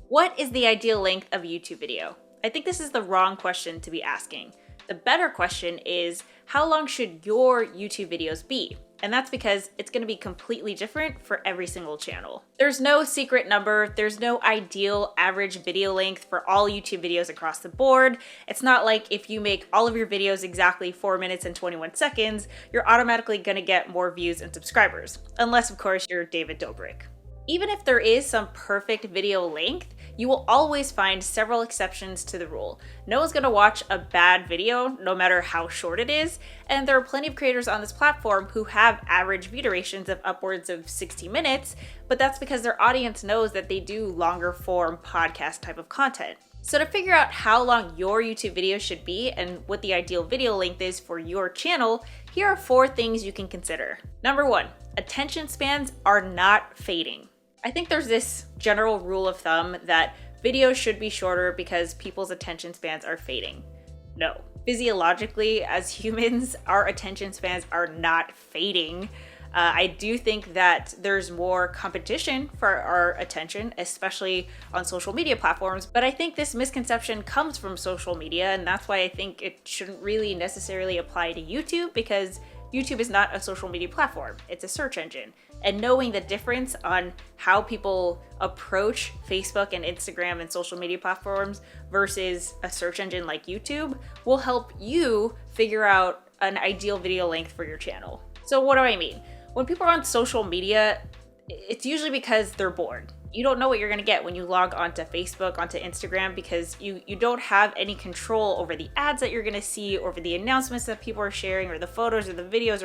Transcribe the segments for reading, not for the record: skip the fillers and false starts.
What is the ideal length of a YouTube video? I think this is the wrong question to be asking. The better question is, how long should your YouTube videos be? And that's because it's going to be completely different for every single channel. There's no secret number. There's no ideal average video length for all YouTube videos across the board. It's not like if you make all of your videos exactly 4 minutes and 21 seconds, you're automatically going to get more views and subscribers. Unless, of course, you're David Dobrik. Even if there is some perfect video length, you will always find several exceptions to the rule. No one's gonna watch a bad video, no matter how short it is, and there are plenty of creators on this platform who have average view durations of upwards of 60 minutes, but that's because their audience knows that they do longer form podcast type of content. So to figure out how long your YouTube video should be and what the ideal video length is for your channel, here are 4 things you can consider. Number 1, attention spans are not fading. I think there's this general rule of thumb that videos should be shorter because people's attention spans are fading. No. Physiologically, as humans, our attention spans are not fading. I do think that there's more competition for our attention, especially on social media platforms, but I think this misconception comes from social media, and that's why I think it shouldn't really necessarily apply to YouTube, because YouTube is not a social media platform, it's a search engine. And knowing the difference on how people approach Facebook and Instagram and social media platforms versus a search engine like YouTube will help you figure out an ideal video length for your channel. So what do I mean? When people are on social media, it's usually because they're bored. You don't know what you're gonna get when you log onto Facebook, onto Instagram, because you don't have any control over the ads that you're gonna see, over the announcements that people are sharing, or the photos or the videos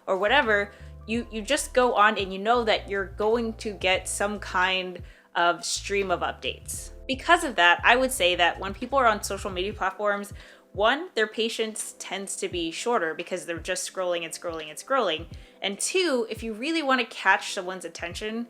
or whatever. You just go on and you know that you're going to get some kind of stream of updates. Because of that, I would say that when people are on social media platforms, 1, their patience tends to be shorter because they're just scrolling and scrolling and scrolling. And 2, if you really want to catch someone's attention,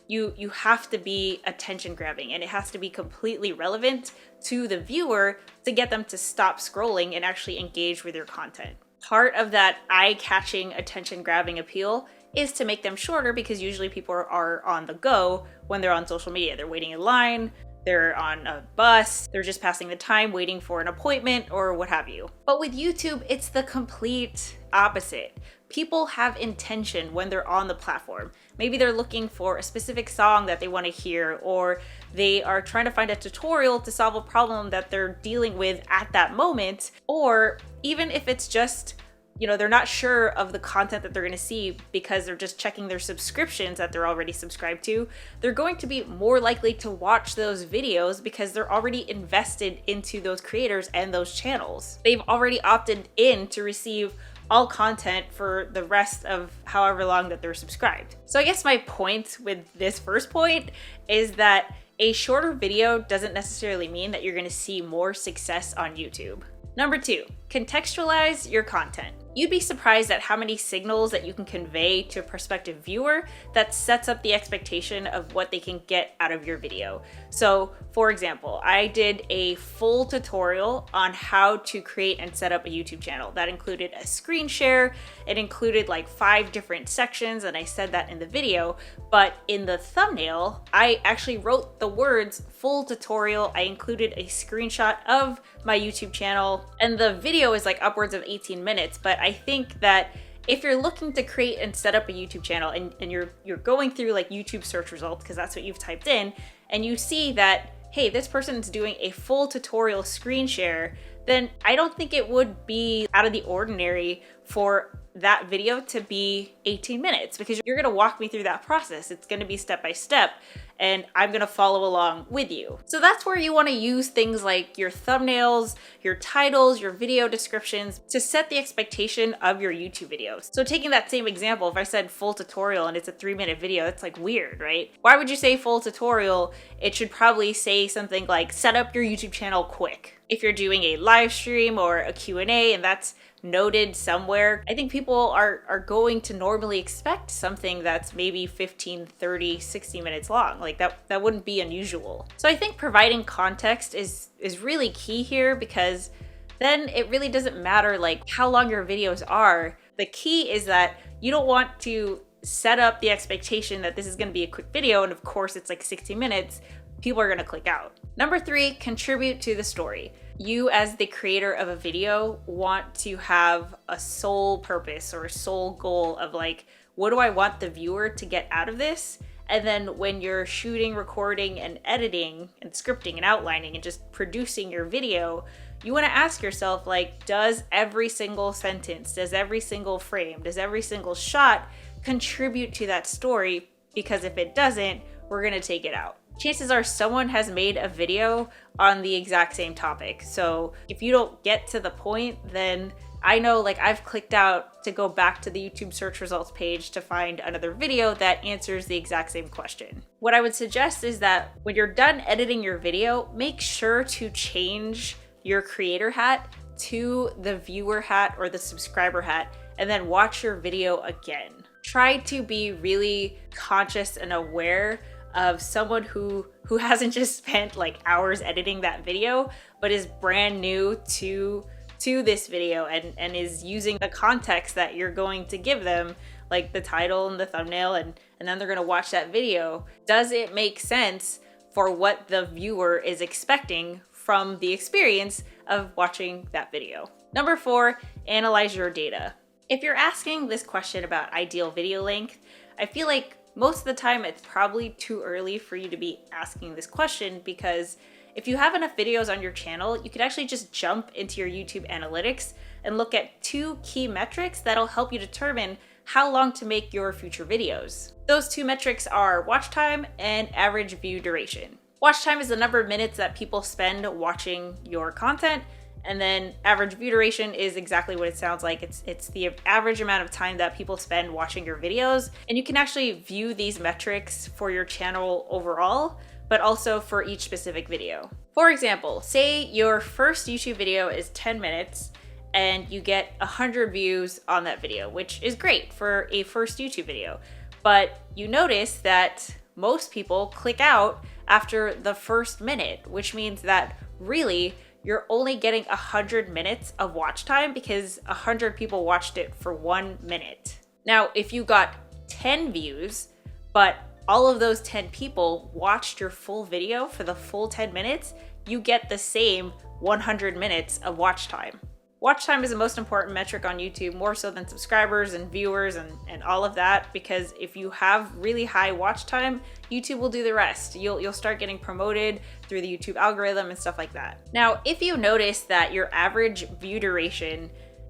you have to be attention grabbing, and it has to be completely relevant to the viewer to get them to stop scrolling and actually engage with your content. Part of that eye-catching, attention-grabbing appeal is to make them shorter, because usually people are on the go when they're on social media. They're waiting in line, they're on a bus, they're just passing the time waiting for an appointment or what have you. But with YouTube, it's the complete opposite. People have intention when they're on the platform. Maybe they're looking for a specific song that they want to hear, or they are trying to find a tutorial to solve a problem that they're dealing with at that moment. Or even if it's just, they're not sure of the content that they're going to see because they're just checking their subscriptions that they're already subscribed to, they're going to be more likely to watch those videos because they're already invested into those creators and those channels. They've already opted in to receive all content for the rest of however long that they're subscribed. So I guess my point with this first point is that a shorter video doesn't necessarily mean that you're going to see more success on YouTube. Number 2, contextualize your content. You'd be surprised at how many signals that you can convey to a prospective viewer that sets up the expectation of what they can get out of your video. So, for example, I did a full tutorial on how to create and set up a YouTube channel. That included a screen share, it included like 5 different sections, and I said that in the video, but in the thumbnail, I actually wrote the words full tutorial. I included a screenshot of my YouTube channel, and the video is like upwards of 18 minutes, but I think that if you're looking to create and set up a YouTube channel and you're going through like YouTube search results, because that's what you've typed in, and you see that, hey, this person's doing a full tutorial screen share, then I don't think it would be out of the ordinary for that video to be 18 minutes, because you're gonna walk me through that process. It's gonna be step by step, and I'm gonna follow along with you. So that's where you wanna use things like your thumbnails, your titles, your video descriptions to set the expectation of your YouTube videos. So taking that same example, if I said full tutorial and it's a 3-minute video, that's like weird, right? Why would you say full tutorial? It should probably say something like set up your YouTube channel quick. If you're doing a live stream or a Q&A and that's noted somewhere, I think people are going to normally expect something that's maybe 15, 30, 60 minutes long. Like that wouldn't be unusual. So I think providing context is really key here, because then it really doesn't matter like how long your videos are. The key is that you don't want to set up the expectation that this is going to be a quick video, and of course it's like 60 minutes, people are gonna click out. Number 3, contribute to the story. You as the creator of a video want to have a sole purpose or a sole goal of like, what do I want the viewer to get out of this? And then when you're shooting, recording, and editing, and scripting, and outlining, and just producing your video, you want to ask yourself, like, does every single sentence, does every single frame, does every single shot contribute to that story? Because if it doesn't, we're going to take it out. Chances are someone has made a video on the exact same topic. So if you don't get to the point, then I know, like, I've clicked out to go back to the YouTube search results page to find another video that answers the exact same question. What I would suggest is that when you're done editing your video, make sure to change your creator hat to the viewer hat or the subscriber hat, and then watch your video again. Try to be really conscious and aware of someone who hasn't just spent like hours editing that video, but is brand new to this video and is using the context that you're going to give them, like the title and the thumbnail, and then they're gonna watch that video. Does it make sense for what the viewer is expecting from the experience of watching that video? Number 4, analyze your data. If you're asking this question about ideal video length, I feel like most of the time it's probably too early for you to be asking this question, because if you have enough videos on your channel, you could actually just jump into your YouTube analytics and look at 2 key metrics that'll help you determine how long to make your future videos. Those 2 metrics are watch time and average view duration. Watch time is the number of minutes that people spend watching your content, and then average view duration is exactly what it sounds like. It's the average amount of time that people spend watching your videos. And you can actually view these metrics for your channel overall, but also for each specific video. For example, say your first YouTube video is 10 minutes and you get 100 views on that video, which is great for a first YouTube video. But you notice that most people click out after the first minute, which means that really you're only getting 100 minutes of watch time because 100 people watched it for 1 minute. Now, if you got 10 views, but all of those 10 people watched your full video for the full 10 minutes, you get the same 100 minutes of watch time. Watch time is the most important metric on YouTube, more so than subscribers and viewers and all of that, because if you have really high watch time, YouTube will do the rest. You'll start getting promoted through the YouTube algorithm and stuff like that. Now, if you notice that your average view duration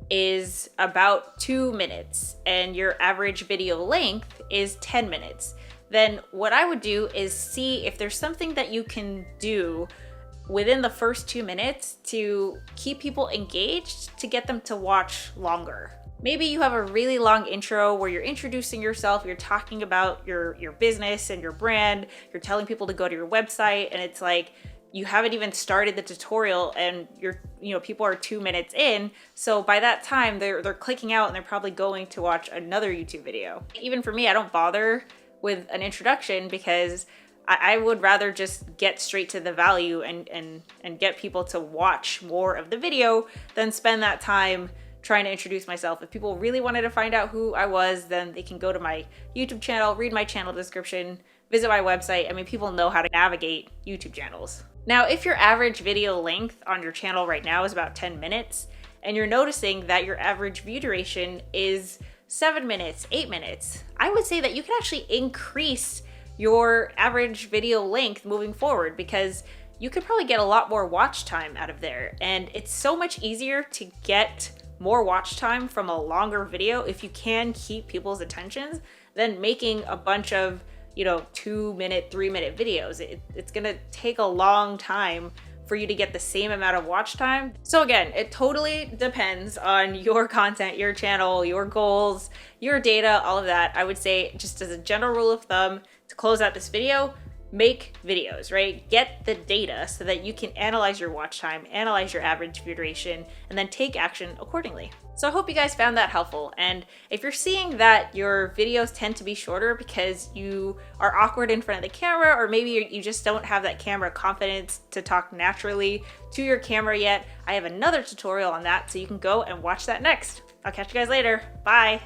is about 2 minutes and your average video length is 10 minutes, then what I would do is see if there's something that you can do within the first 2 minutes to keep people engaged, to get them to watch longer. Maybe you have a really long intro where you're introducing yourself, you're talking about your business and your brand, you're telling people to go to your website, and it's like you haven't even started the tutorial and people are 2 minutes in. So by that time they're clicking out and they're probably going to watch another YouTube video. Even for me, I don't bother with an introduction because I would rather just get straight to the value and get people to watch more of the video than spend that time trying to introduce myself. If people really wanted to find out who I was, then they can go to my YouTube channel, read my channel description, visit my website. I mean, people know how to navigate YouTube channels. Now, if your average video length on your channel right now is about 10 minutes, and you're noticing that your average view duration is 7 minutes, 8 minutes, I would say that you can actually increase your average video length moving forward, because you could probably get a lot more watch time out of there. And it's so much easier to get more watch time from a longer video if you can keep people's attentions than making a bunch of 2 minute, 3 minute videos. It's gonna take a long time for you to get the same amount of watch time. So again, it totally depends on your content, your channel, your goals, your data, all of that. I would say, just as a general rule of thumb, to close out this video, make videos, right? Get the data so that you can analyze your watch time, analyze your average view duration, and then take action accordingly. So I hope you guys found that helpful. And if you're seeing that your videos tend to be shorter because you are awkward in front of the camera, or maybe you just don't have that camera confidence to talk naturally to your camera yet, I have another tutorial on that, so you can go and watch that next. I'll catch you guys later. Bye.